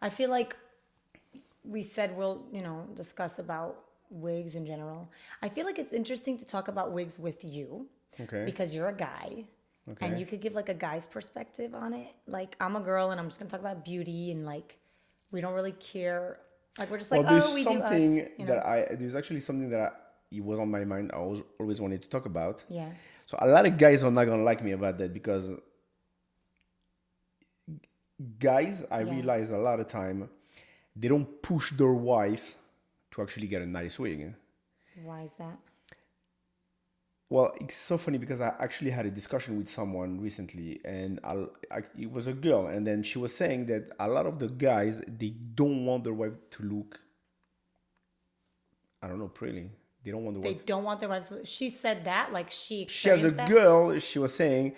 I feel like we said we'll, discuss about wigs in general. I feel like it's interesting to talk about wigs with you Okay. because you're a guy and Okay. you could give like a guy's perspective on it. Like I'm a girl and I'm just gonna talk about beauty and like we don't really care. Like we're just like, Well, oh, we do us, there's actually something it was on my mind. Always wanted to talk about. Yeah. So a lot of guys are not gonna like me about that because guys, I Yeah. realize a lot of time they don't push their wife to actually get a nice wig. Why is that? Well, it's so funny because I actually had a discussion with someone recently, and it was a girl, and then she was saying that a lot of the guys they don't want their wife to look, I don't know, pretty. They don't want the They wife. don't want their wives to. She said that, like she She as a experienced that. girl, she was saying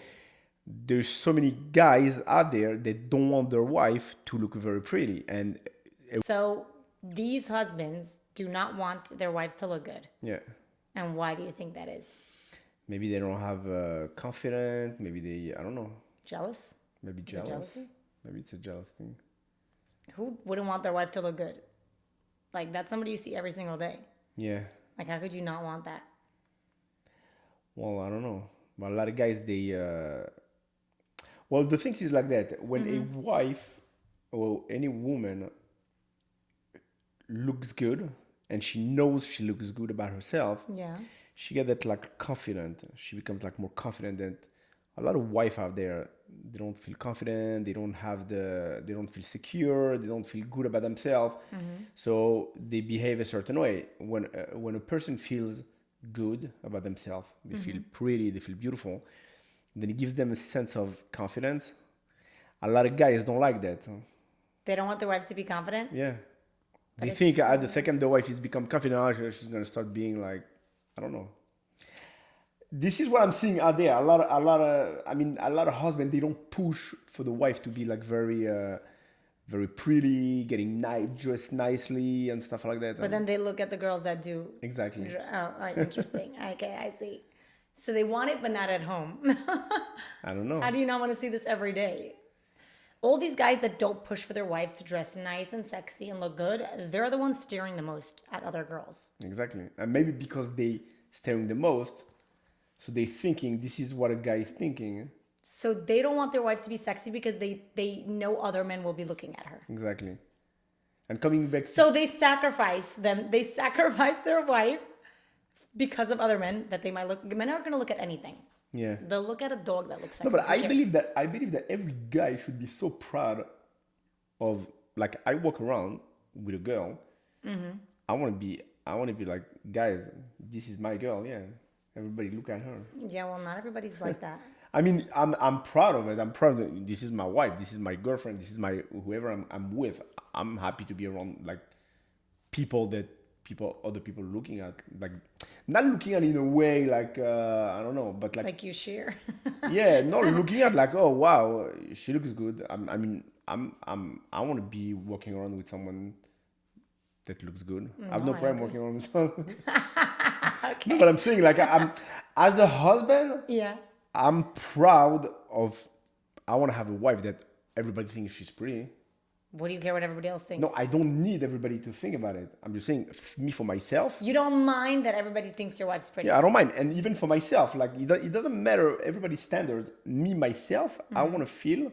there's so many guys out there that don't want their wife to look very pretty, and So these husbands do not want their wives to look good. yeah, And why do you think that is? maybe they don't have confidence. Maybe they, I don't know, Jealous? maybe Is it jealous. jealousy? Maybe it's a jealous thing. Who wouldn't want their wife to look good? Like that's somebody you see every single day. Yeah. Like how could you not want that? Well, I don't know. But a lot of guys, well, the thing is like that. When a wife or any woman looks good and she knows she looks good about herself, Yeah. she get that like confident. She becomes like more confident. And a lot of wife out there, they don't feel confident. They don't feel secure. They don't feel good about themselves. So they behave a certain way. When a person feels good about themselves, they feel pretty, they feel beautiful, then it gives them a sense of confidence. A lot of guys don't like that. They don't want their wives to be confident. Yeah. They it's think at the second the wife is become confident, she's gonna start being like, I don't know. This is what I'm seeing out there. A lot of husbands they don't push for the wife to be like very pretty, getting nice, dressed nicely and stuff like that. But then they look at the girls that do. Exactly. Interesting. Okay, I see. So they want it, but not at home. I don't know. How do you not want to see this every day? All these guys that don't push for their wives to dress nice and sexy and look good, they're the ones staring the most at other girls. Exactly. And maybe because they staring the most, so they thinking this is what a guy is thinking. So they don't want their wives to be sexy because they know other men will be looking at her. Exactly. And coming back to, So they sacrifice them. They sacrifice their wife because of other men that they might look. Men aren't going to look at anything. yeah. They'll look at a dog that looks sexy. No, but Who cares? I believe that every guy should be so proud of, like, I walk around with a girl. I want to be like, guys, this is my girl. Yeah, everybody look at her. Yeah, well, not everybody's like that. I mean, I'm proud of it. I'm proud that this is my wife. This is my girlfriend. This is my whoever I'm with. I'm happy to be around like other people looking at, like, not looking at in a way like I don't know, but like Like you share. yeah, not looking at like, oh wow, she looks good. I want to be walking around with someone that looks good. I have no I problem agree. walking around with someone. Okay. No, but I'm saying like I'm as a husband, Yeah. I'm proud of. I want to have a wife that everybody thinks she's pretty. What do you care what everybody else thinks? No, I don't need everybody to think about it. I'm just saying, me for myself. You don't mind that everybody thinks your wife's pretty. Yeah, I don't mind, and even for myself, like it doesn't matter everybody's standards. Me myself, I want to feel.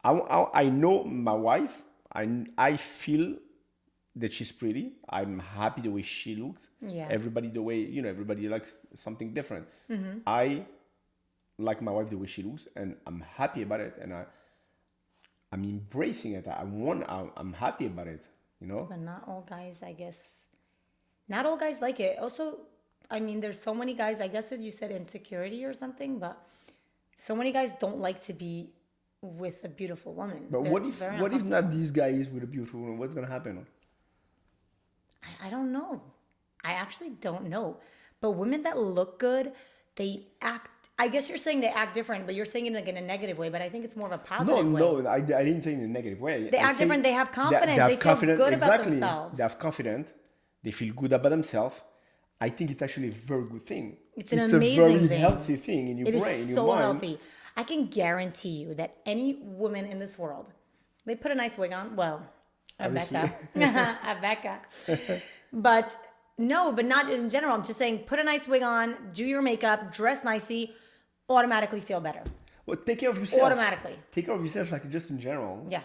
I know my wife. I feel that she's pretty. I'm happy the way she looks. Yeah. Everybody the way everybody likes something different. I like my wife the way she looks, and I'm happy about it, and I'm embracing it. I'm happy about it. But not all guys, I guess. Not all guys like it. Also, I mean, there's so many guys, I guess that you said insecurity or something, but so many guys don't like to be with a beautiful woman. But They're what if very not these guys with a beautiful woman? What's gonna happen? I don't know. I actually don't know. But women that look good, they act. I guess you're saying they act different, but you're saying it like in a negative way. But I think it's more of a positive way. No, I didn't say in a negative way. They I act say different. They have confidence. They feel good about themselves. They have confidence. They feel good about themselves. I think it's actually a very good thing. It's an a amazing very thing. healthy thing in your It brain, in is your so mind. healthy. I can guarantee you that any woman in this world They put a nice wig on. Well, a Obviously. Becca. A Becca. But no, but not in general. I'm just saying put a nice wig on, do your makeup, dress nicely, automatically feel better. Well, take care of yourself. Automatically. Take care of yourself, like just in general. Yeah.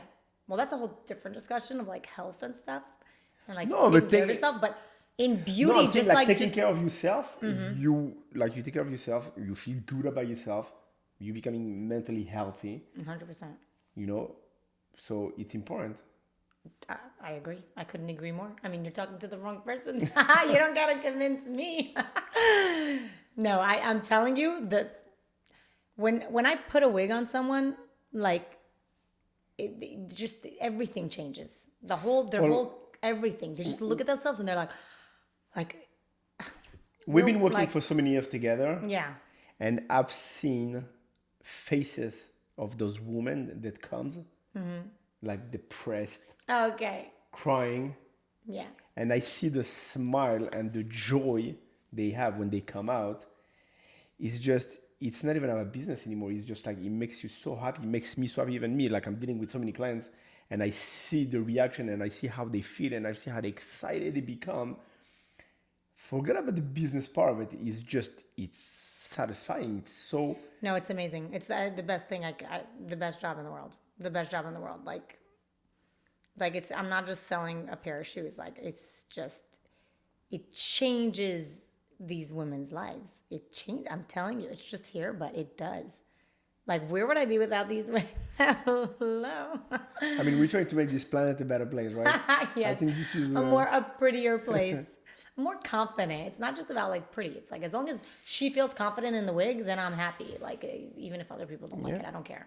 Well, that's a whole different discussion of like health and stuff and like No, taking but care of yourself. But in beauty, No, I'm saying just like like taking just, care of yourself. You take care of yourself. You feel good about yourself. You becoming mentally healthy. 100%. You know, so it's important. I agree. I couldn't agree more. I mean, you're talking to the wrong person. You don't gotta convince me. No, I'm telling you that when I put a wig on someone, like it just everything changes. Their Well- whole everything. They just look at themselves and they're like, We've been Well, working like- for so many years together, yeah, and I've seen faces of those women that comes like depressed, okay, crying, yeah, and I see the smile and the joy they have when they come out. It's not even our business anymore. It's just like it makes you so happy. It makes me so happy, even me. Like I'm dealing with so many clients, and I see the reaction, and I see how they feel, and I see how excited they become. Forget about the business part of it. It's satisfying. It's so no, it's amazing. It's the best thing. The best job in the world. The best job in the world. Like it's. I'm not just selling a pair of shoes. Like it's just. It changes these women's lives. It changed. I'm telling you, it's just here, but it does. Like, where would I be without these women? Hello. I mean, we're trying to make this planet a better place, right? Yes. I think this is a prettier place. More confident. It's not just about like pretty. It's like as long as she feels confident in the wig, then I'm happy. Like even if other people don't like it, I don't care.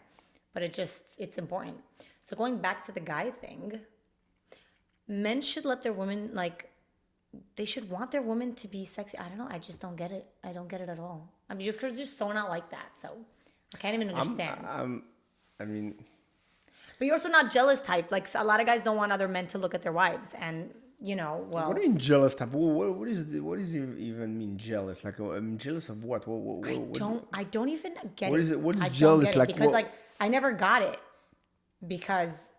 But it's important. So going back to the guy thing, men should let their women like they should want their women to be sexy. I don't know. I just don't get it. I don't get it at all. I mean, you're just so not like that. So I can't even understand. I mean, But you're also not jealous type. Like a lot of guys don't want other men to look at their wives, and well, what do you mean jealous type? What does it even mean jealous? Like I'm jealous of what? I don't even get What it. is it- what is I don't jealous get it like? because What- like I never got it because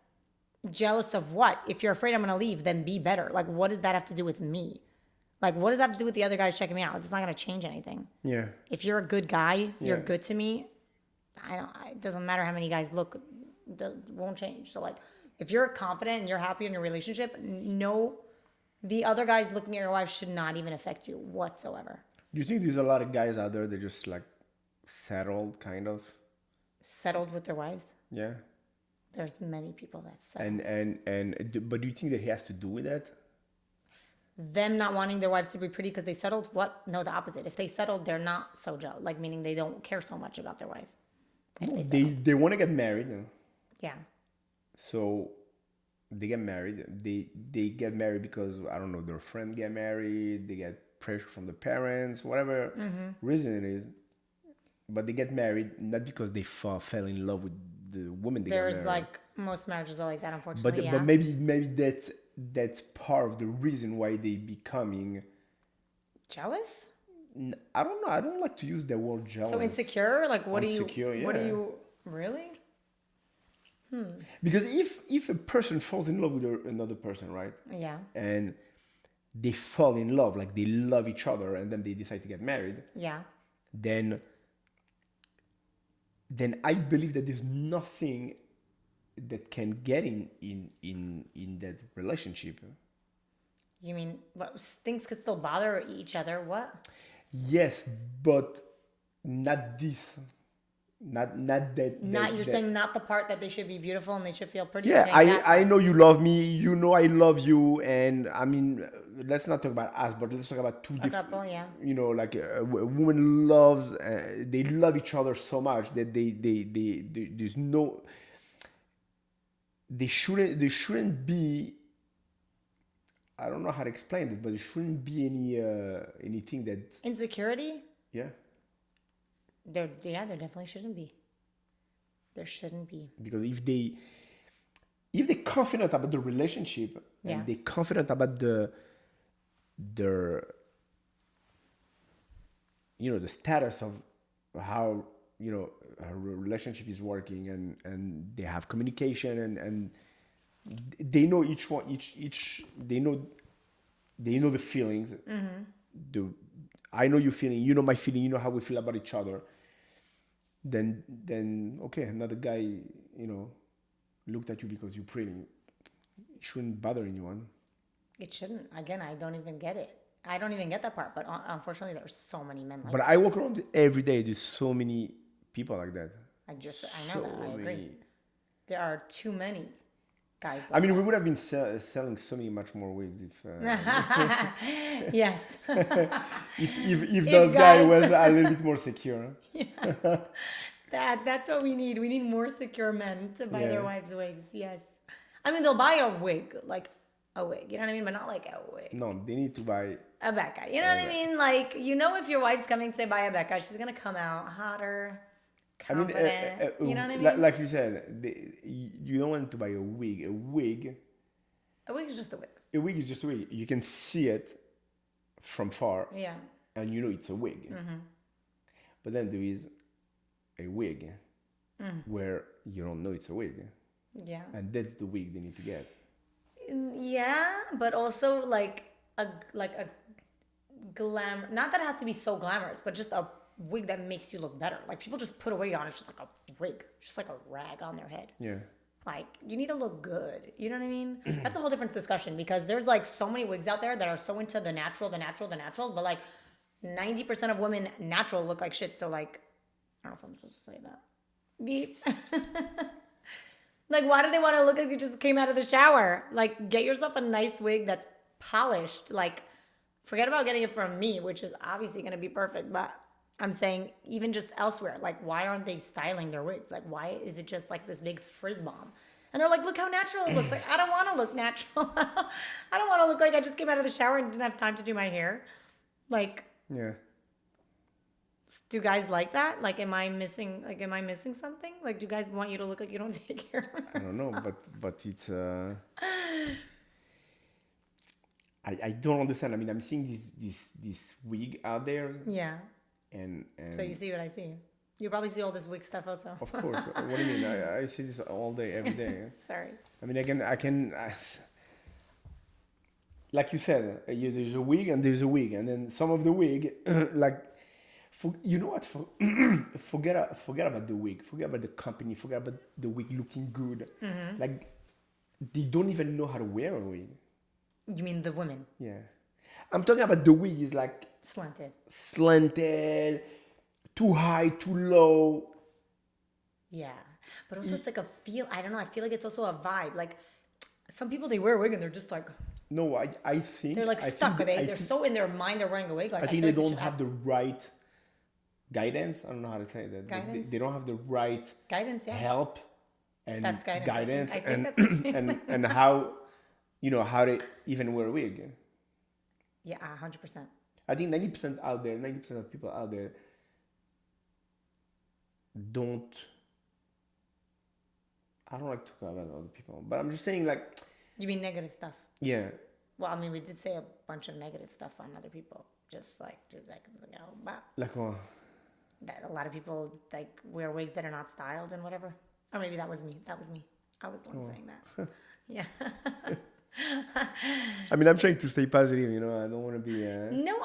jealous of what? If you're afraid I'm gonna leave, then be better. Like what does that have to do with me? Like what does that have to do with the other guys checking me out? It's not gonna change anything. Yeah. If you're a good guy, you're Yeah. good to me. It doesn't matter how many guys look, it won't change. So like, if you're confident and you're happy in your relationship, no, the other guys looking at your wife should not even affect you whatsoever. Do you think there's a lot of guys out there that just like settled, kind of? Settled with their wives. Yeah. There's many people that settle. But do you think that he has to do with that? Them not wanting their wives to be pretty because they settled. What? No, the opposite. If they settled, they're not so jealous. Like meaning they don't care so much about their wife. If they settle. They want to get married, Yeah. so they get married. They get married because I don't know, their friend get married. They get pressure from the parents, whatever reason it is. But they get married not because they fell in love with the woman they got There's married. like most marriages are like that, unfortunately. But yeah. but maybe that's part of the reason why they becoming. Jealous? I don't know. I don't like to use the word jealous. So insecure? Like what Insecure, do you? What do yeah. you really? Because if a person falls in love with another person, right? Yeah. And they fall in love, like they love each other, and then they decide to get married, Yeah. then I believe that there's nothing that can get in that relationship. You mean what? Things could still bother each other? What? Yes, but not this. Not that. Not you're saying not the part that they should be beautiful and they should feel pretty. Yeah, You're saying that I part. know you love me. You know I love you, and I mean, let's not talk about us, but let's talk about two different. couple, yeah. You know, like a woman loves. They love each other so much that they there's no. They shouldn't be. I don't know how to explain it, but there shouldn't be anything that. Insecurity? Yeah. There definitely shouldn't be. There shouldn't be. Because if they're confident about the relationship Yeah. and they're confident about the status of how her relationship is working, and they have communication, and they know each one, each they know the feelings. The I know your feeling, you know my feeling, you know how we feel about each other. Then okay, another guy, looked at you because you're pretty. It shouldn't bother anyone. It shouldn't. Again, I don't even get it. I don't even get that part. But unfortunately, there's so many men like But that. I walk around every day. There's so many people like that. I know So that. I agree. many. There are too many guys I like mean, we would have been selling so many much more wigs if that. Yes. if those guys guys- was a little bit more secure. That's what we need. We need more secure men to buy their Yeah. wives' wigs. Yes. I mean, they'll buy a wig, like a wig. You know what I mean? But not like a wig. No, they need to buy. A Beka. You know what I mean? Like, if your wife's coming to buy a Beka, she's going to come out hotter, I mean, confident. You know what I mean? like you said, you don't want to buy a wig. A wig is just a wig. A wig is just a wig. You can see it from far, Yeah. and you know it's a wig. But then there is a wig where you don't know it's a wig, Yeah. and that's the wig they need to get. Yeah, but also like a glamour. Not that it has to be so glamorous, but just a wig that makes you look better. Like people just put a wig on, it's just like a wig, just like a rag on their head. Yeah. Like you need to look good. You know what I mean? That's a whole different discussion because there's like so many wigs out there that are so into the natural, but like 90% of women natural look like shit. So like, I don't know if I'm supposed to say that. Beep. Like, why do they want to look like they just came out of the shower? Like, get yourself a nice wig that's polished. Like, forget about getting it from me, which is obviously going to be perfect. But I'm saying, even just elsewhere, like, why aren't they styling their wigs? Like, why is it just like this big frizz bomb? And they're like, look how natural it looks. Like, I don't want to look natural. I don't want to look like I just came out of the shower and didn't have time to do my hair. Like, Yeah. do guys like that? Like, am I missing something? Like, do guys want you to look like you don't take care of I don't know, but it's I don't understand. I mean, I'm seeing this wig out there, Yeah. and So you see what I see. You probably see all this wig stuff also. of course. What do you mean? I see this all day, every day. Sorry. I mean, like you said, there's a wig and there's a wig, and then some of the wig, like, you know what? Forget about the wig. Forget about the company. Forget about the wig looking good. Like, they don't even know how to wear a wig. You mean the women? Yeah, I'm talking about the wig is like slanted, too high, too low. Yeah. But also it's like a feel, I don't know, I feel like it's also a vibe. Like some people they wear a wig and they're just like No, I think they're like I stuck. think They're so in their mind they're wearing a wig. Like I think feel they like don't have the right guidance. I don't know how to say that. Guidance? They don't have the right guidance, yeah. help and That's guidance. I think and that's the same and how how to even wear a wig. Yeah, 100%. I think 90% out there, 90% of people out there don't. I don't like to talk about other people, but I'm just saying, like, You mean negative stuff? yeah, Well, I mean, we did say a bunch of negative stuff on other people, just like 2 seconds ago. But like, that a lot of people like wear wigs that are not styled and whatever. Or maybe that was me. That was me. I was the one saying that. Yeah. I mean, I'm trying to stay positive. I don't want to be. No,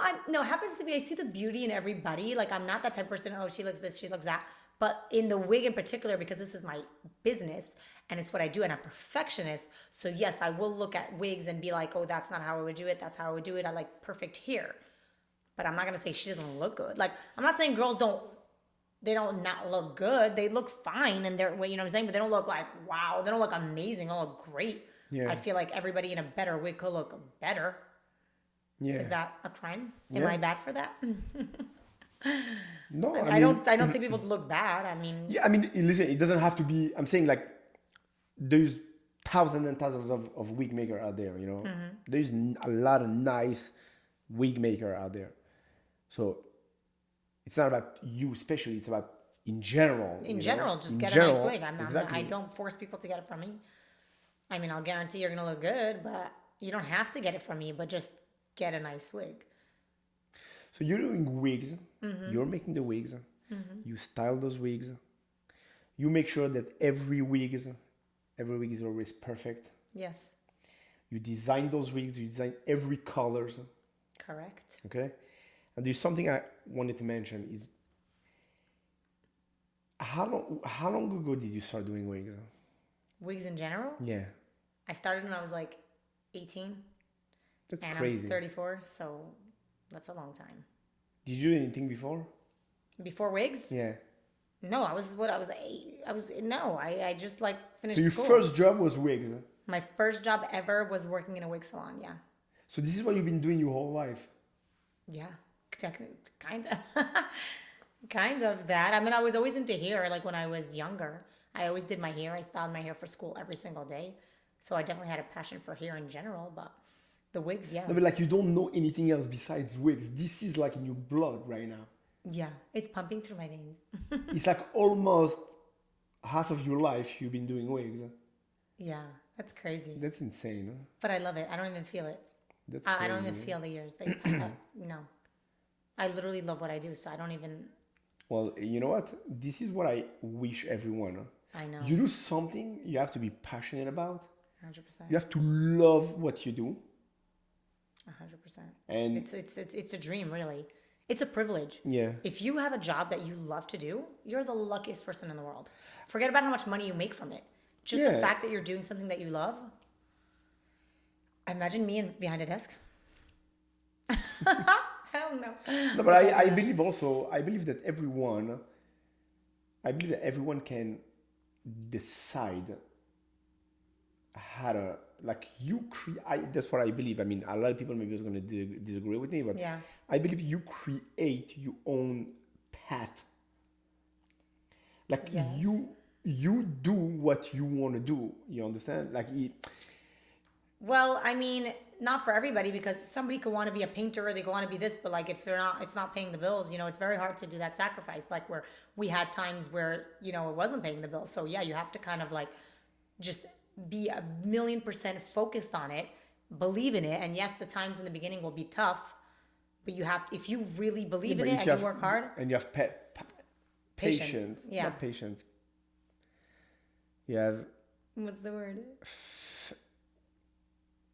it happens to be I see the beauty in everybody. Like I'm not that type of person, oh, she looks this, she looks that. But in the wig in particular, because this is my business and it's what I do and I'm a perfectionist. So yes, I will look at wigs and be like, oh, that's not how I would do it. That's how I would do it. I like perfect hair. But I'm not gonna say she doesn't look good. Like I'm not saying girls don't not look good. They look fine and they're, you know what I'm saying? But they don't look like, wow, they don't look amazing. They don't look great. Yeah. I feel like everybody in a better wig could look better. Yeah. Is that a crime? Am Yeah. I bad for that? No, I don't say people look bad. I mean, Yeah, I mean, listen, it doesn't have to be. I'm saying, like, there's thousands and thousands of wig maker out there. There's a lot of nice wig maker out there. So it's not about you, especially. It's about in general. in general, just In get a general, nice wig. I'm not. exactly. I don't force people to get it from me. I mean, I'll guarantee you're gonna look good, but you don't have to get it from me. But just get a nice wig. So you're doing wigs. You're making the wigs. You style those wigs. You make sure that every wig is always perfect. Yes. You design those wigs. You design every colors. Correct. Okay. And there's something I wanted to mention is how long ago did you start doing wigs? Wigs in general? Yeah, I started when I was like 18 that's and crazy. I'm 34, so that's a long time. Did you do anything before? Before wigs? Yeah. No, I was eight. I just like finished So your school. first job was wigs. My first job ever was working in a wig salon. Yeah. So this is what you've been doing your whole life. Yeah. Kind of. Kind of that. I mean, I was always into hair. Like when I was younger, I always did my hair. I styled my hair for school every single day. So I definitely had a passion for hair in general, but the wigs, yeah. No, but like you don't know anything else besides wigs. This is like in your blood right now. Yeah, it's pumping through my veins. It's like almost half of your life you've been doing wigs. Yeah, that's crazy. That's insane. Huh? But I love it. I don't even feel it. That's I don't crazy. even feel the years. No. I literally love what I do, so I don't even. Well, you know what? This is what I wish everyone. I know. You do something you have to be passionate about. 100%. You have to love what you do. 100%. And It's a dream, really. It's a privilege. yeah. If you have a job that you love to do, you're the luckiest person in the world. Forget about how much money you make from it. Just the Yeah. fact that you're doing something that you love. Imagine me behind a desk. Hell no. No, but I believe also, I believe that everyone can decide how to, like you create, that's what I believe. I mean, a lot of people maybe is going to disagree with me, but Yeah. I believe you create your own path. Like Yes. you do what you want to do. You understand? Like Well, I mean, not for everybody because somebody could want to be a painter or they could want to be this, but like if they're not, it's not paying the bills, it's very hard to do that sacrifice. Like where we had times where, it wasn't paying the bills. So yeah, you have to kind of like just be 1,000,000% focused on it, believe in it. And yes, the times in the beginning will be tough, but you have to, if you really believe in it and you work hard. and you have patience. Yeah. Not patience. You have What's the word?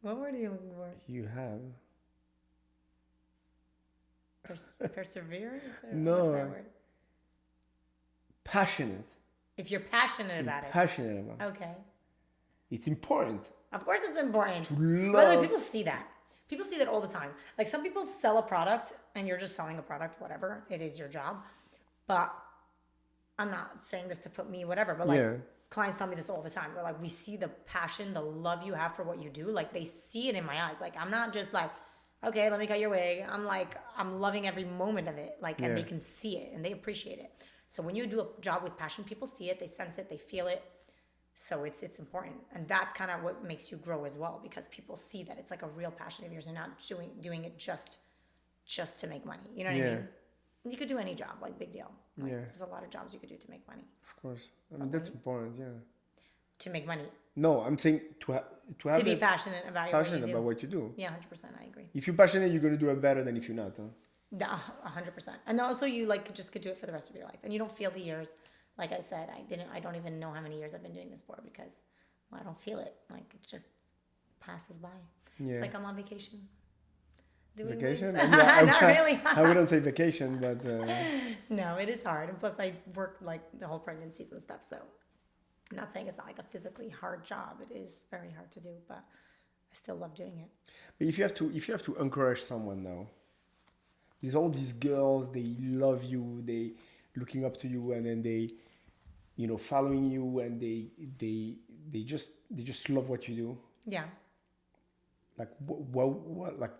What word are you looking for? you have Perseverance? Or No. What's that word? passionate. If you're passionate about it. Passionate about it. Okay. It's important. Of course it's important. To By the way, love. people see that. People see that all the time. Like some people sell a product and you're just selling a product, whatever. It is your job. But I'm not saying this to put me whatever, but like Yeah. clients tell me this all the time. They're like, we see the passion, the love you have for what you do. Like they see it in my eyes. Like I'm not just like, okay, let me cut your wig. I'm like, I'm loving every moment of it. Like, and they Yeah. can see it and they appreciate it. So when you do a job with passion, people see it, they sense it, they feel it. So it's important. And that's kind of what makes you grow as well, because people see that it's like a real passion of yours and not doing it just to make money. You know what I Yeah. mean? You could do any job, like big deal. Like, Yeah. There's a lot of jobs you could do to make money. Of course. I mean, that's important. Yeah. To make money. No, I'm saying to have To be passionate about what you passionate do. about what you do. Yeah, 100%. I agree. If you're passionate, you're gonna do it better than if you're not. Huh? 100%. And also you like just could do it for the rest of your life. And you don't feel the years. Like I said, I don't even know how many years I've been doing this for because I don't feel it. Like it just passes by. Yeah. It's like I'm on vacation. Doing Vacation? wigs. Yeah, Not really. I wouldn't say vacation, but No, it is hard. And plus I work like the whole pregnancies and stuff. So I'm not saying it's not like a physically hard job. It is very hard to do, but I still love doing it. but if you have to encourage someone now, there's all these girls, they love you, they looking up to you, and then they, following you, and they just love what you do. Yeah. Like what like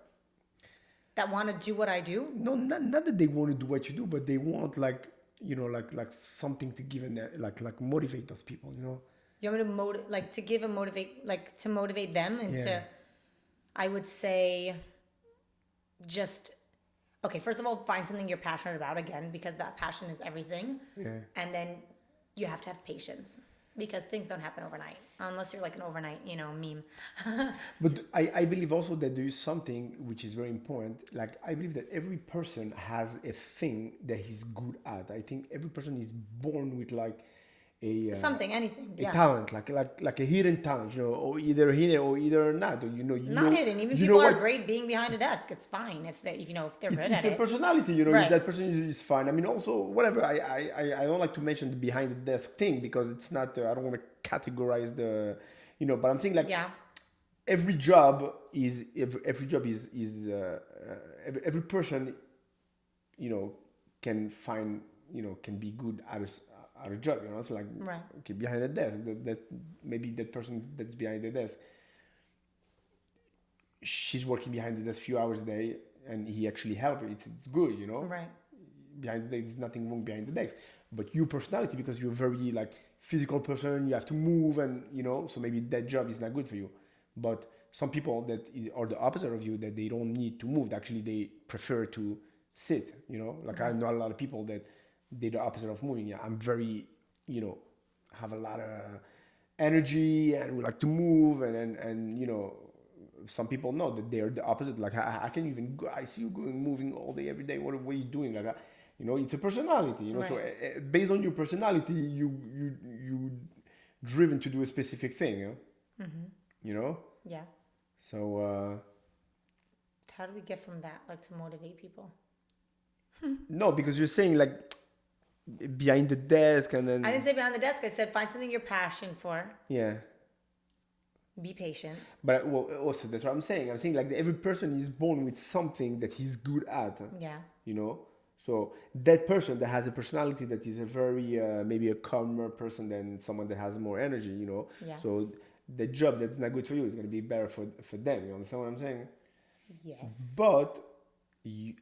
That want to do what I do. no, not that they want to do what you do, but they want like something to give and like motivate those people. You want me to motivate them and Yeah. to, I would say, just, okay, first of all, find something you're passionate about again, because that passion is everything. Yeah. And then you have to have patience. because things don't happen overnight unless you're like an overnight, meme. But I believe also that there is something which is very important. Like I believe that every person has a thing that he's good at. I think every person is born with like Something, anything, a yeah. talent, like a hidden talent, or either hidden or either not. Or, Not hidden. Even you know people are what great being behind a desk. It's fine if they, if they're good it's at a it. personality, if Right. that person is fine. I mean, also whatever. I don't like to mention the behind the desk thing because it's not. I don't want to categorize the, But I'm saying like Yeah. every job is every job is every person, can find, can be good at a job. So like Right. okay, behind the desk, that maybe that person that's behind the desk, she's working behind the desk few hours a day, and he actually helped her. It's good, Right. Behind the desk, there's nothing wrong behind the desk. But your personality, because you're very like physical person, you have to move, and so maybe that job is not good for you. But some people that are the opposite of you, that they don't need to move. Actually, they prefer to sit. Like I Right. know a lot of people that they're the opposite of moving. Yeah, I'm very, have a lot of energy and we like to move, and some people know that they're the opposite. Like I can even go, I see you going moving all day every day. What are you doing? Like it's a personality. So Right. based on your personality, you driven to do a specific thing. You know. Yeah. So How do we get from that, like, to motivate people? no, because you're saying like behind the desk and I didn't then say behind the desk. I said find something you're passionate for. yeah. Be patient. But well, also that's what I'm saying. I'm saying like every person is born with something that he's good at. Yeah. So that person that has a personality that is a very maybe a calmer person than someone that has more energy. Yeah. So the job that's not good for you is going to be better for them. You understand what I'm saying? Yes. But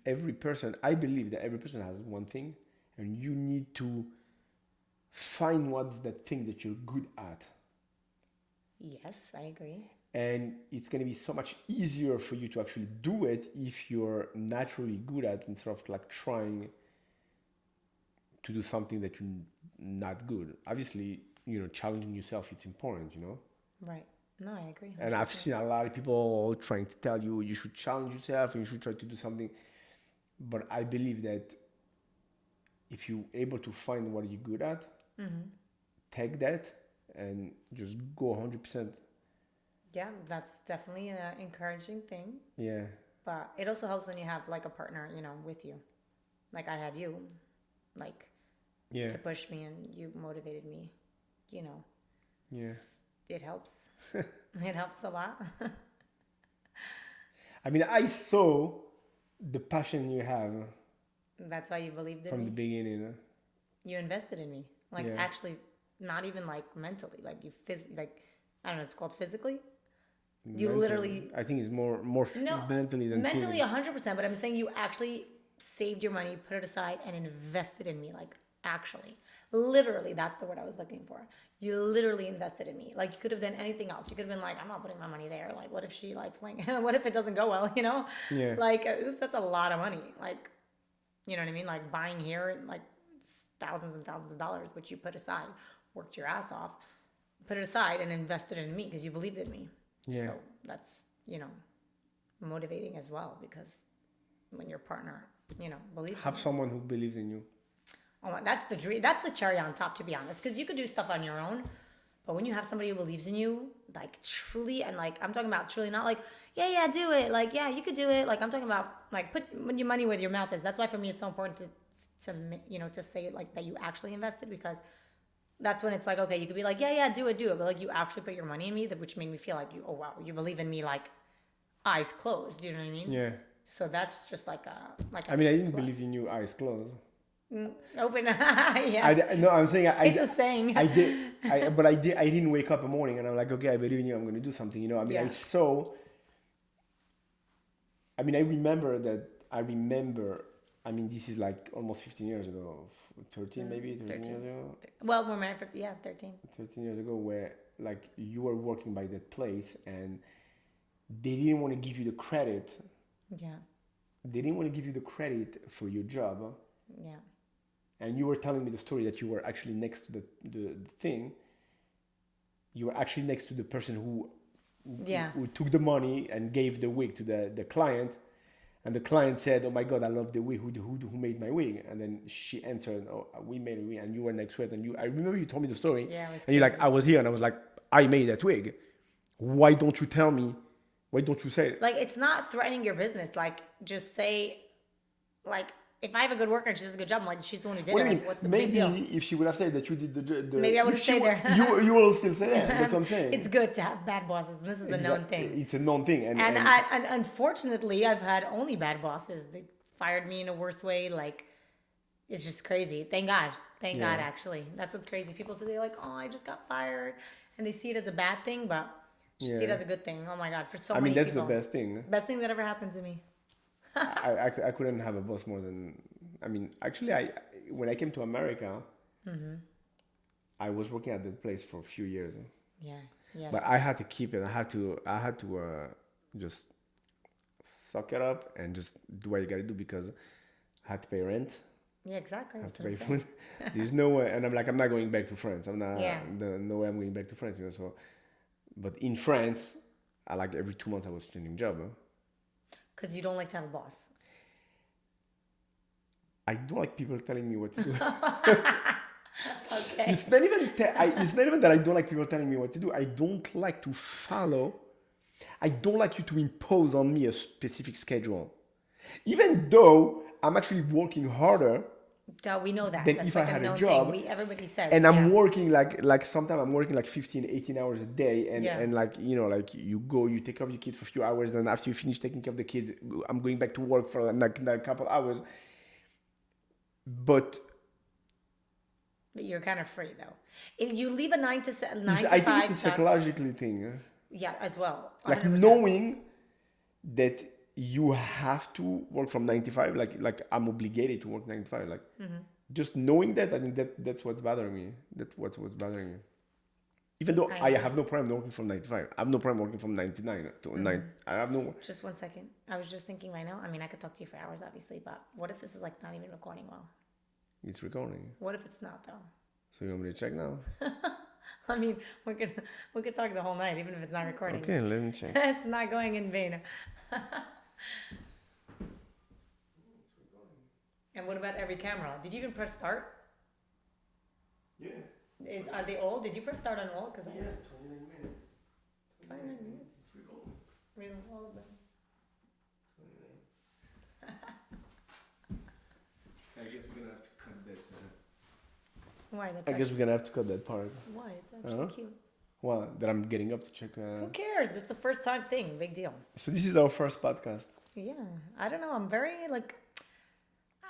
every person, I believe that every person has one thing, and you need to find what's that thing that you're good at. Yes, I agree. And it's going to be so much easier for you to actually do it if you're naturally good at, instead of like trying to do something that you're not good. Obviously, challenging yourself, it's important. Right. No, I agree. And I've 100%. seen a lot of people trying to tell you you should challenge yourself and you should try to do something. But I believe that if you're able to find what you're good at, take that and just go 100%. Yeah, that's definitely an encouraging thing. Yeah. But it also helps when you have like a partner, with you. Like I had you, like Yeah. to push me, and you motivated me. Yeah. It helps. It helps a lot. I mean, I saw the passion you have That's why you believed in from the me. beginning. You invested in me, like Yeah. actually, not even like mentally, like like I don't know. It's called physically. You Mentally. literally I think it's more no mentally than mentally feeling. 100%. But I'm saying you actually saved your money, put it aside, and invested in me. Like actually, literally, that's the word I was looking for. You literally invested in me. Like you could have done anything else. You could have been like, I'm not putting my money there. Like, what if she like fling? What if it doesn't go well? Yeah. Like, oops, that's a lot of money. Like, you know what I mean? Like buying here, like thousands and thousands of dollars, which you put aside, worked your ass off, put it aside, and invested in me because you believed in me. Yeah. So that's motivating as well, because when your partner believes Have in you. someone who believes in you. Oh, that's the dream. That's the cherry on top, to be honest. Because you could do stuff on your own, but when you have somebody who believes in you, like truly, and like I'm talking about truly, not like yeah, do it. Like yeah, you could do it. Like I'm talking about like put your money where your mouth is. That's why for me it's so important to say it like that you actually invested, because that's when it's like okay, you could be like yeah, do it, but like you actually put your money in me, which made me feel like oh wow, you believe in me, like eyes closed. You know what I mean? Yeah. So that's just like a I mean, I didn't plus. believe in you eyes closed. Open. Yes. No, I'm saying It's a saying. I did. But I did. I didn't wake up in the morning and I'm like, okay, I believe in you. I'm going to do something. I mean, Yeah. I saw. I mean, I remember that. I mean, this is like almost 15 years ago, 13 maybe, 13 years ago. Well, we're married for 13. 13 years ago, where like you were working by that place and they didn't want to give you the credit. Yeah. They didn't want to give you the credit for your job. Yeah. And you were telling me the story that you were actually next to the thing, you are actually next to the person Yeah. who took the money and gave the wig to the client. And the client said, "Oh my God, I love the wig. Who made my wig?" And then she answered, "Oh, we made a wig, and you were next to it." And I remember you told me the story. Yeah, it was and you're like, crazy. "I was here," and I was like, "I made that wig. Why don't you tell me? Why don't you say it?" Like, it's not threatening your business. Like, just say, like, if I have a good worker and she does a good job, I'm like, she's the one who did What it. do you Like, mean? what's the big deal? Maybe if she would have said that you did Maybe I would if have she stayed would- there. you will still say that. That's what I'm saying. It's good to have bad bosses. And this is a known thing. It's a known thing, and And unfortunately, I've had only bad bosses. They fired me in a worse way. Like, it's just crazy. Thank God. Thank God, actually. That's what's crazy. People today like, oh, I just got fired. And they see it as a bad thing, but you see it Yeah. as a good thing. Oh my God, for so I many mean that's people. the best thing. Best thing that ever happened to me. I couldn't have a boss more than. I mean, actually, when I came to America, I was working at that place for a few years, Yeah. Yeah. but I had to keep it. I had to just suck it up and just do what you gotta do because I had to pay rent. Yeah, exactly. I have That's to what pay I'm saying. food. There's no way, and I'm like, I'm not going back to France. I'm not. Yeah. No way I'm going back to France. So, but in France, I like every 2 months I was changing job. Because you don't like to have a boss. I don't like people telling me what to do. Okay. It's not even it's not even that I don't like people telling me what to do. I don't like to follow. I don't like you to impose on me a specific schedule, even though I'm actually working harder. We know that. Then That's if like I had a known job, thing. Everybody says. And I'm yeah. working like sometimes I'm working like 15, 18 hours a day, and Yeah. and like like you go, you take care of your kids for a few hours, then after you finish taking care of the kids, I'm going back to work for like a couple hours. But But you're kind of free though. If you leave a 9 to 9 to I 5 think it's a that's- psychological thing. Yeah, as well. Like 100%. knowing that you have to work from 9 to 5, like I'm obligated to work 9 to 5. Like just knowing that, I think that's what's bothering me. That's what's bothering me. Even though I have no problem working from 9 to 5. I have no problem working from 9 to 9 to 9. I have no. Just 1 second. I was just thinking right now. I mean, I could talk to you for hours, obviously, but what if this is like not even recording well? It's recording. What if it's not though? So you want me to check now? I mean, we could talk the whole night, even if it's not recording. Okay, let me check. It's not going in vain. And what about every camera? Did you even press start? Yeah. Are they old? Did you press start on all? Because 29 minutes. 29 minutes. It's recording. Really, all of them. 29. I guess we're gonna have to cut that. Why? That's I guess we're gonna have to cut that part. why? It's actually cute. Well, that I'm getting up to check. Who cares? It's a first time thing. Big deal. So this is our first podcast. Yeah. I don't know. I'm very like.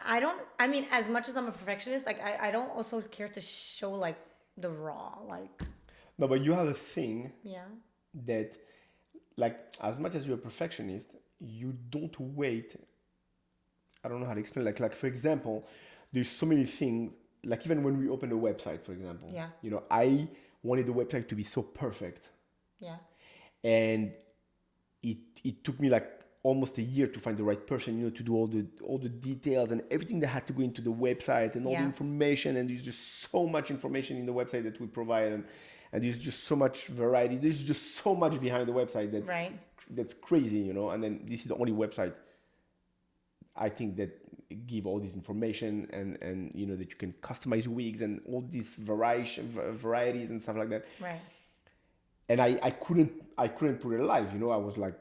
I mean, as much as I'm a perfectionist, like I don't also care to show like the raw, like. No, but you have a thing Yeah. that, like, as much as you're a perfectionist, you don't wait. I don't know how to explain. Like for example, there's so many things. Like even when we open a website, for example. Yeah. I wanted the website to be so perfect, Yeah. and it took me like almost a year to find the right person, to do all the details and everything that had to go into the website and all the Yeah. information. And there's just so much information in the website that we provide, and there's just so much variety. There's just so much behind the website that's crazy, And then this is the only website I think that give all this information and that you can customize wigs and all these varieties and stuff like that. Right. And I couldn't put it live, I was like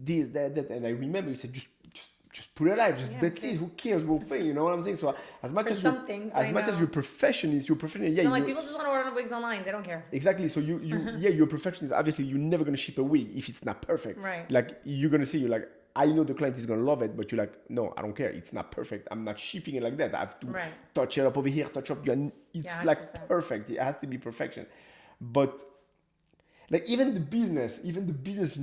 this, that, and I remember you said just put it live, that's it. Who cares? We'll fail. You know what I'm saying? So as much as as you're perfectionist, Yeah. So like people just want to order wigs online. They don't care. Exactly. So you you're a perfectionist. Obviously, you're never gonna ship a wig if it's not perfect. Right. Like you're gonna say, you're like, I know the client is gonna love it, but you're like, no, I don't care. It's not perfect. I'm not shipping it like that. I have to touch it up over here, touch up. It's like 100%. It has to be perfection. But like even the business in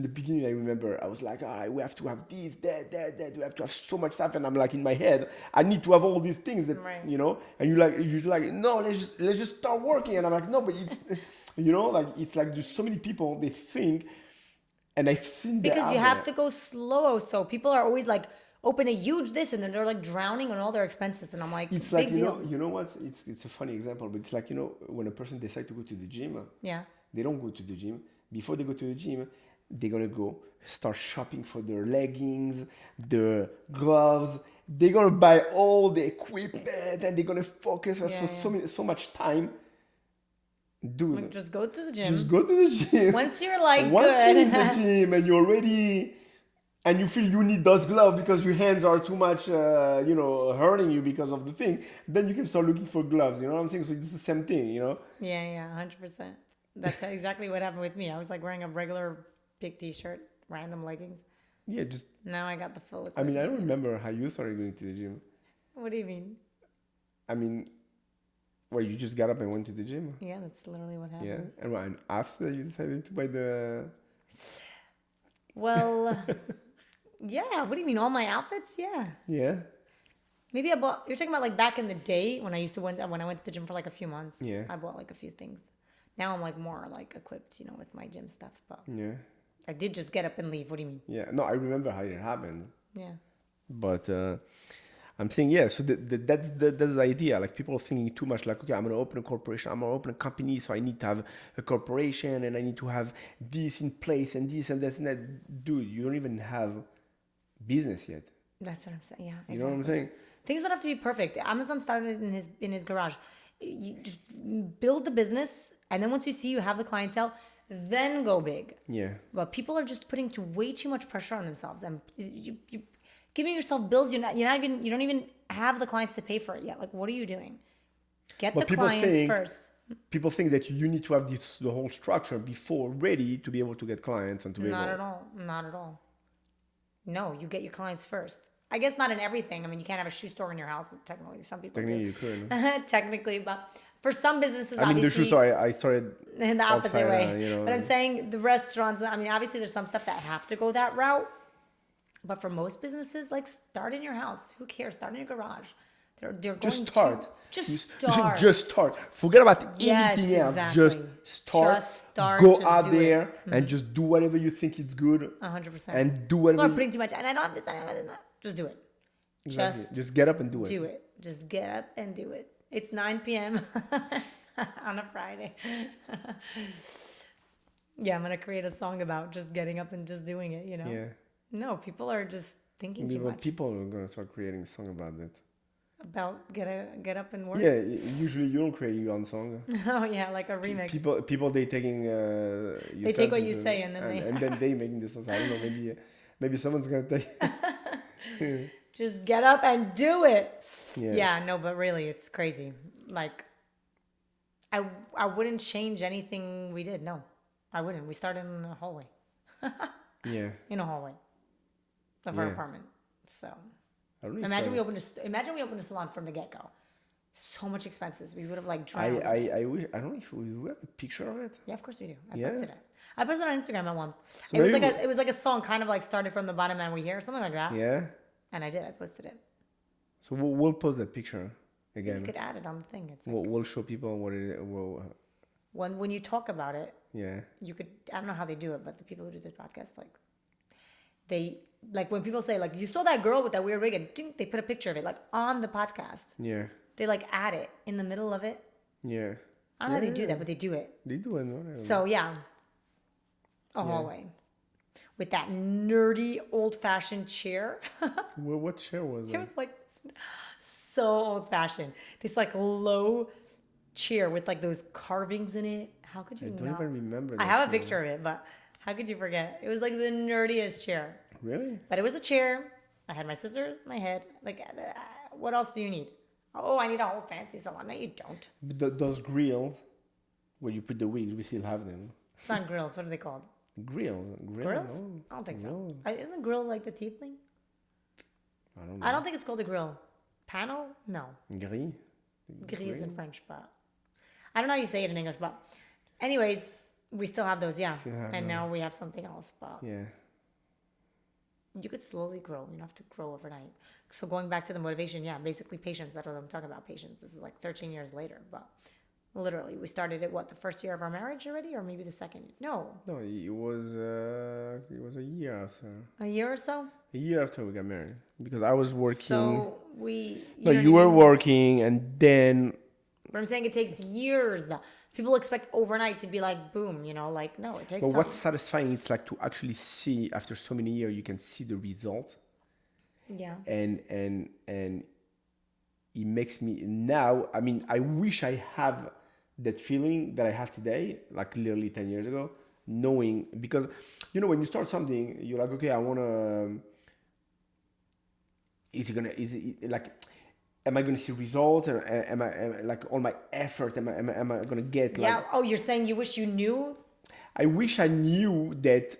the beginning, I remember I was like, we have to have this, that. We have to have so much stuff, and I'm like in my head, I need to have all these things that And you're like, no, let's just start working, and I'm like, no, but it's like it's like there's so many people they think, and I've seen that because you have to go slow. So people are always like, open a huge this, and then they're like drowning on all their expenses, and I'm like, it's like you know what? It's a funny example, but it's like when a person decides to go to the gym. Yeah. they don't go to the gym. Before they go to the gym, they're gonna go start shopping for their leggings, their gloves. They're gonna buy all the equipment and they're gonna focus for so much time. Dude, Like, just go to the gym. just go to the gym. Once you're like Once good. you're in the gym and you're ready and you feel you need those gloves because your hands are too much, hurting you because of the thing, then you can start looking for gloves. You know what I'm saying? So it's the same thing, you know? Yeah, 100%. That's exactly what happened with me. I was like wearing a regular big t-shirt, random leggings. Yeah, just, Now I got the full I mean, I equipment. don't remember how you started going to the gym. What do you mean? I mean, well, you just got up and went to the gym? Yeah, that's literally what happened. Yeah. And after that, you decided to buy the... Well, yeah. What do you mean? All my outfits? Yeah. Yeah. Maybe I bought. You're talking about like back in the day when I used to when I went to the gym for like a few months. Yeah. I bought like a few things. Now I'm like more like equipped, with my gym stuff. But Yeah. I did just get up and leave. What do you mean? Yeah. No, I remember how it happened. Yeah. But I'm saying, yeah, so that's the idea. Like people are thinking too much like, okay, I'm going to open a corporation, I'm going to open a company, so I need to have a corporation and I need to have this in place and this and that and that. Dude, you don't even have business yet. That's what I'm saying. Yeah. Exactly. You know what I'm saying? Things don't have to be perfect. Amazon started in his garage. You just build the business, and then once you see you have the clientele, then go big. Yeah. But people are just putting way too much pressure on themselves, and you giving yourself bills. You don't even have the clients to pay for it yet. Like, what are you doing? Get But the clients first. People think that you need to have the whole structure before ready to be able to get clients and to be Not able. at all. Not at all. No, you get your clients first. I guess not in everything. I mean, you can't have a shoe store in your house. Technically, some people Technically, do. you could. Technically, but for some businesses, I mean, the obviously, shoe store, I started in the opposite upside way. down, you know. But I'm saying the restaurants. I mean, obviously, there's some stuff that have to go that route. But for most businesses, like start in your house. Who cares? Start in your garage. They're going Just start. to just start. Just start. Forget about Yes, anything else. exactly. Just start. Just start, Go just out do it. there and just do whatever you think it's good 100%. and do People whatever. are putting too much, and I don't have this. I don't have this. Just do it. Exactly. Just get up and do it. Do it. Just get up and do it. It's 9 p.m. on a Friday. Yeah, I'm gonna create a song about just getting up and just doing it. Yeah. No, people are just thinking too much People are gonna start creating a song about that. about get up and work. Yeah, usually you don't create your own song. Oh yeah, like a remix. People they taking. They take what you say and then they making this song. I don't know. Maybe someone's gonna take. Just get up and do it. Yeah. Yeah, no, but really, it's crazy. Like, I wouldn't change anything we did. No, I wouldn't. We started in a hallway. Yeah. In a hallway of our Yeah. apartment. So I don't know. imagine we opened a salon from the get go. So much expenses. We would have like drowned. I wish I don't know if we have a picture of it. Yeah, of course we do. I Yeah. posted it. I posted it on Instagram at once. So It was maybe like it was like a song, kind of like started from the bottom and we hear something like that. Yeah. And I did. I posted it. So we'll post that picture You again. could add it on the thing. It's like, We'll show people what it. when you talk about it, Yeah. you could. I don't know how they do it, but the people who do this podcast, like, they like when people say like you saw that girl with that weird wig, and ding, they put a picture of it like on the podcast. Yeah. They like add it in the middle of it. Yeah. I don't know how they do Yeah. that, but they do it. They do it. No? So yeah, a hallway with that nerdy old-fashioned chair. What chair was It that? was like so old-fashioned. This like low chair with like those carvings in it. How could you I don't not? even remember. I that have a chair. picture of it, but how could you forget? It was like the nerdiest chair. Really? But it was a chair. I had my scissors, my head. Like, what else do you need? Oh, I need a whole fancy salon. No, you don't. But those grills, where you put the wigs, we still have them. It's not grills. What are they called? Grill? Grills? No. I don't think so. No. Isn't grill like the teeth thing? I don't know. I don't think it's called a grill. Panel? No. Gris? Gris in French, but I don't know how you say it in English. But anyways, we still have those, yeah. Still have And those. now we have something else, but Yeah. you could slowly grow. You don't have to grow overnight. So going back to the motivation, yeah, basically patience. That's what I'm talking about, patience. This is like 13 years later, but literally we started it, what, the first year of our marriage already? Or maybe the second? No, No, it was a year after. a year or so? A year after we got married, because I was working. So we... No, know you what I were mean? working, and then But I'm saying it takes years. People expect overnight to be like boom, like no, it takes But time. what's satisfying, it's like to actually see after so many years, you can see the result, Yeah. and it makes me now. I mean, I wish I have that feeling that I have today, like literally 10 years ago, knowing because when you start something, you're like, okay, I wanna. Is it like? Am I gonna see results? Or am I like all my effort? Am I gonna get like? Yeah. Oh, you're saying you wish you knew? I wish I knew that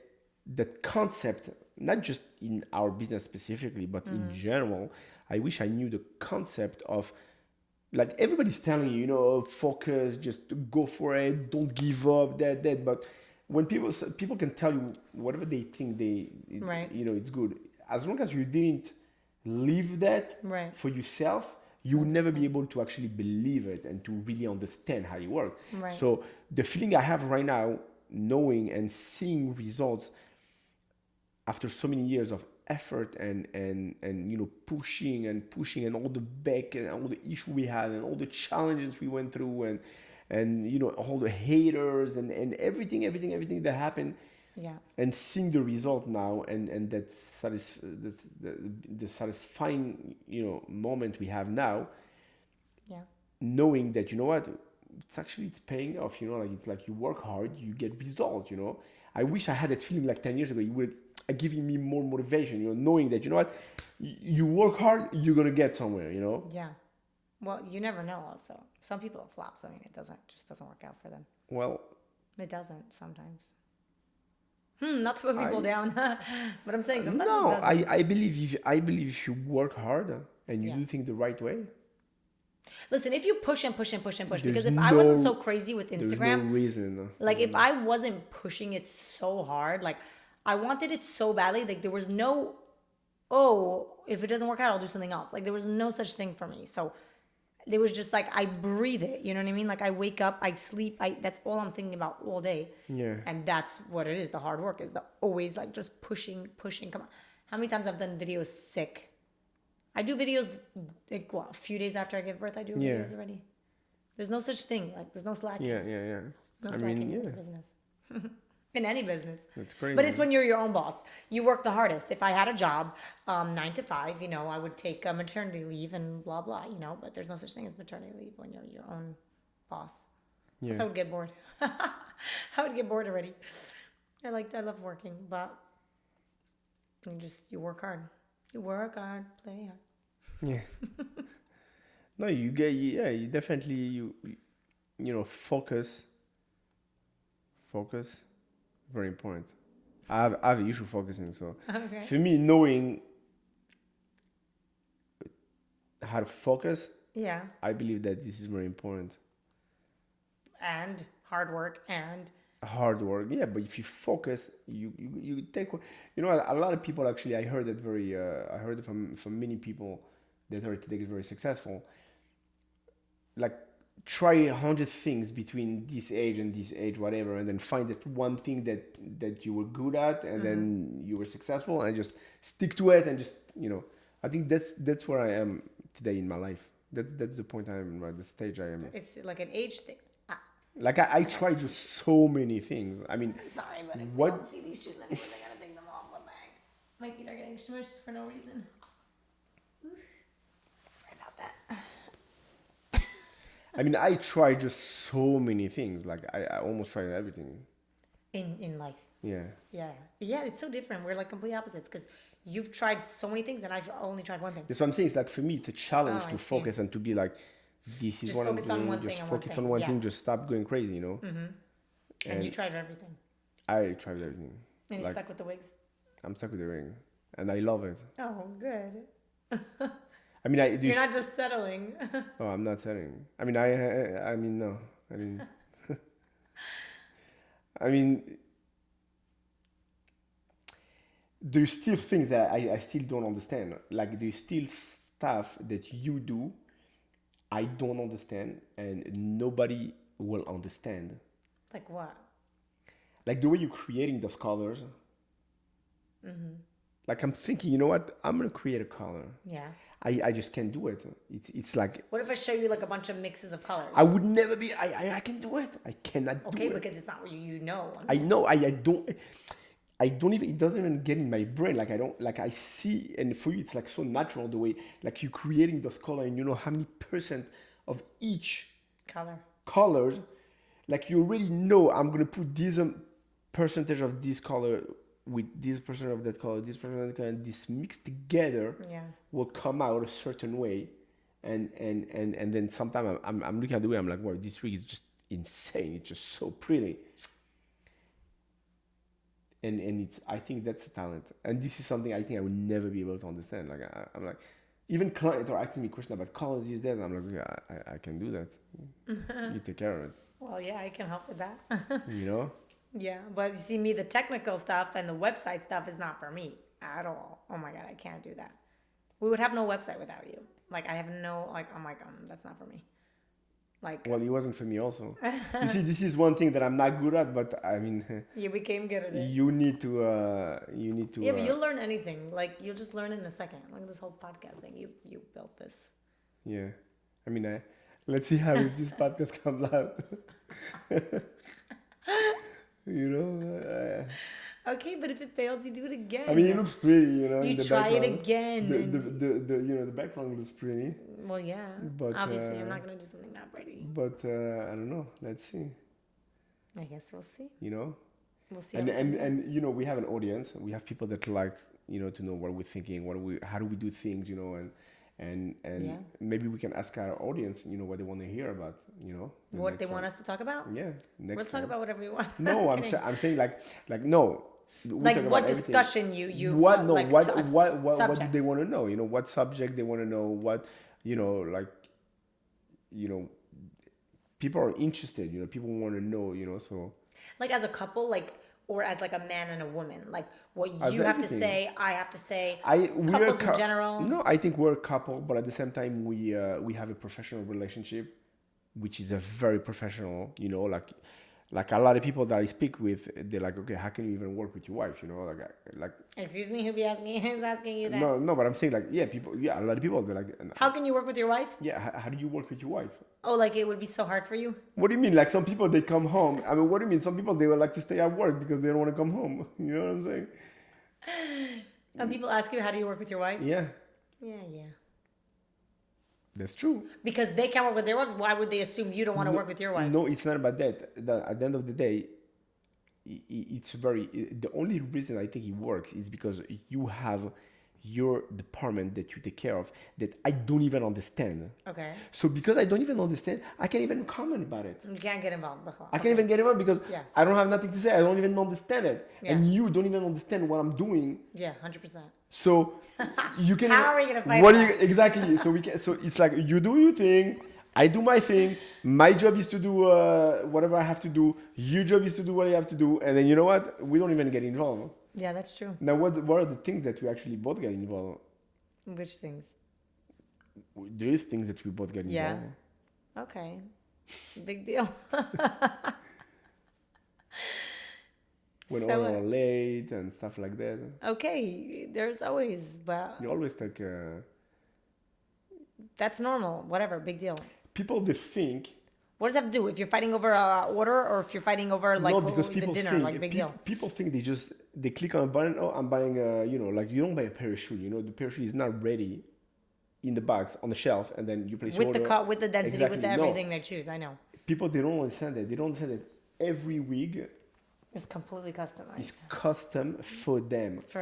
concept, not just in our business specifically, but in general. I wish I knew the concept of like everybody's telling you, focus, just go for it, don't give up, that. But when people can tell you whatever they think Right. it's good. As long as you didn't live that Right. for yourself, you will never be able to actually believe it and to really understand how it works. Right. So the feeling I have right now, knowing and seeing results after so many years of effort and pushing and all the back and all the issue we had and all the challenges we went through and all the haters and everything that happened, Yeah. and seeing the result now and that's the satisfying moment we have now, Yeah. knowing that what, it's paying off, like it's like you work hard, you get results. I wish I had that feeling like 10 years ago. It would giving me more motivation, knowing that what, you work hard, you're gonna get somewhere. Yeah. Well, you never know. Also, some people it flops. I mean, it doesn't work out for them. Well, It doesn't sometimes. Not to put people I down, but I'm saying sometimes it no, doesn't. I believe if you work hard and you Yeah. do things the right way, Listen, if you push and push and push and push, because there's if I wasn't no so crazy with there's no Instagram, reason. like if I wasn't pushing it so hard, like I wanted it so badly, like there was no, oh, if it doesn't work out, I'll do something else. Like there was no such thing for me. So there was just like I breathe it. You know what I mean? Like I wake up, I sleep. That's all I'm thinking about all day. Yeah. And that's what it is. The hard work is the always like just pushing, pushing. Come on, how many times I've done videos sick? I do videos like what, a few days after I give birth. I do Yeah. videos already. There's no such thing. Like there's no slacking. Yeah. No I slacking mean, in yeah, this business. In any business. that's crazy. But it's when you're your own boss. You work the hardest. If I had a job, 9 to 5, I would take a maternity leave and blah, blah, but there's no such thing as maternity leave when you're your own boss. Yeah. So I would get bored. I would get bored already. I love working, but you work hard. You work hard, play hard. Yeah. No, you definitely, focus, very important. I have an issue focusing, so Okay. for me, knowing how to focus, Yeah. I believe that this is very important. And hard work and Hard work, yeah, but if you focus, you take, a lot of people actually, I heard it from many people that are today very successful, like try 100 things between this age and this age, whatever, and then find that one thing that you were good at, and then you were successful, and just stick to it, and just I think that's where I am today in my life. That's the point I am, right? The stage I am. it's like an age thing. Like I tried just so many things. I mean, Sorry, but if What- we don't see these shoes anymore, they're gonna take them off my bag. My feet are getting smushed for no reason. Sorry about that. I mean, I tried just so many things. Like I almost tried everything. In life, Yeah. yeah, it's so different. We're like complete opposites because you've tried so many things and I've only tried one thing. That's what I'm saying. It's like for me, it's a challenge Oh, I to see. focus and to be like, this is Just what I'm focus on doing. one Just thing and one focus thing, on one yeah. thing. Just stop going crazy. And you tried everything, I tried everything. and you Like, stuck with the wigs. I'm stuck with the ring, and I love it. Oh, good. I mean, I do. You're not just settling. Oh, I'm not telling. I mean, I mean, no. I mean, I mean, do you still think that I still don't understand? Like, do you still stuff that you do I don't understand and nobody will understand? Like what? Like the way you're creating those colors. Like I'm thinking, you know what? I'm gonna create a color. Yeah. I just can't do it. It's like What if I show you like a bunch of mixes of colors? I would never be. I can do it. I cannot do Okay, it. because it's not what you know. I know. I don't even. It doesn't even get in my brain. Like I don't. Like I see, and for you, it's like so natural the way like you creating those colors, and you know how many percent of each Color. colors. Like you already know I'm gonna put this percentage of this color with this percent of that color, this percent of that color, and this mixed together will come out a certain way. And then sometimes I'm looking at the way I'm like, wow, this wig is just insane. It's just so pretty. And it's I think that's a talent. And this is something I think I would never be able to understand. Like I'm like, even clients are asking me questions about colors these days. And I'm like, yeah, I can do that. You take care of it. Well, yeah, I can help with that. You know? Yeah, but you see, me, the technical stuff and the website stuff is not for me at all. Oh my God, I can't do that. We would have no website without you. Like, I have no, like, I'm like, that's not for me. Like, well, it wasn't for me also. You see, this is one thing that I'm not good at, but I mean, you became good at it. you need to. Yeah, but you'll learn anything. Like, you'll just learn it in a second. Look at this whole podcast thing. You built this. Yeah, I mean, let's see how this podcast comes out. You know. Okay, but if it fails, you do it again. I mean, it looks pretty, you know. You in the try it background. again. The you know the background looks pretty. Well, yeah. But obviously, I'm not gonna do something not pretty. But I don't know. Let's see. I guess we'll see. You know. We'll see. And you know, we have an audience. We have people that like, you know, to know what we're thinking, how do we do things, you know, and yeah. Maybe we can ask our audience, you know, what they want to hear about, you know. What they want us to talk about? Yeah. We'll talk about whatever you want. No, I'm saying like no. Like what discussion you what want, no like what do they want to know? You know, what subject they want to know? What, you know, like, you know, people are interested. You know, people want to know. You know, so like as a couple, like, or as like a man and a woman, like what you have to say, I have to say. Couples in general. No, I think we're a couple, but at the same time, we have a professional relationship, which is a very professional. You know, like a lot of people that I speak with, they're like, okay, how can you even work with your wife? You know, like. Excuse me, who's asking you that? No, but I'm saying like, a lot of people, they're like. How can you work with your wife? Yeah, how do you work with your wife? Oh, like it would be so hard for you? What do you mean? Like some people, they come home. I mean, what do you mean? Some people, they would like to stay at work because they don't want to come home. You know what I'm saying? And people ask you, how do you work with your wife? Yeah. Yeah. That's true. Because they can't work with their wives, why would they assume you don't want to work with your wife? No, it's not about that. At the end of the day, the only reason I think it works is because you have your department that you take care of that I don't even understand. Okay. So because I don't even understand, I can't even comment about it. You can't get involved. I can't even get involved because I don't have nothing to say. I don't even understand it. Yeah. And you don't even understand what I'm doing. Yeah, 100%. So you can. How are we gonna fight? Exactly. So So it's like you do your thing, I do my thing. My job is to do whatever I have to do. Your job is to do what you have to do, and then you know what? We don't even get involved. Yeah, that's true. Now, what are the things that we actually both get involved? Which things? There is things that we both get involved. Yeah. Okay. Big deal. When all are late and stuff like that. Okay, there's always, but you always take. That's normal. Whatever. Big deal. People, they think. What does that have to do? If you're fighting over an order, or if you're fighting over like the dinner, like big deal. People think they click on a button. Oh, I'm buying like you don't buy a parachute. You know, the parachute is not ready in the box on the shelf, and then you place your order. With the density, exactly. With everything they choose. I know. People, they don't understand that. They don't understand that every wig is completely customized. It's custom for them.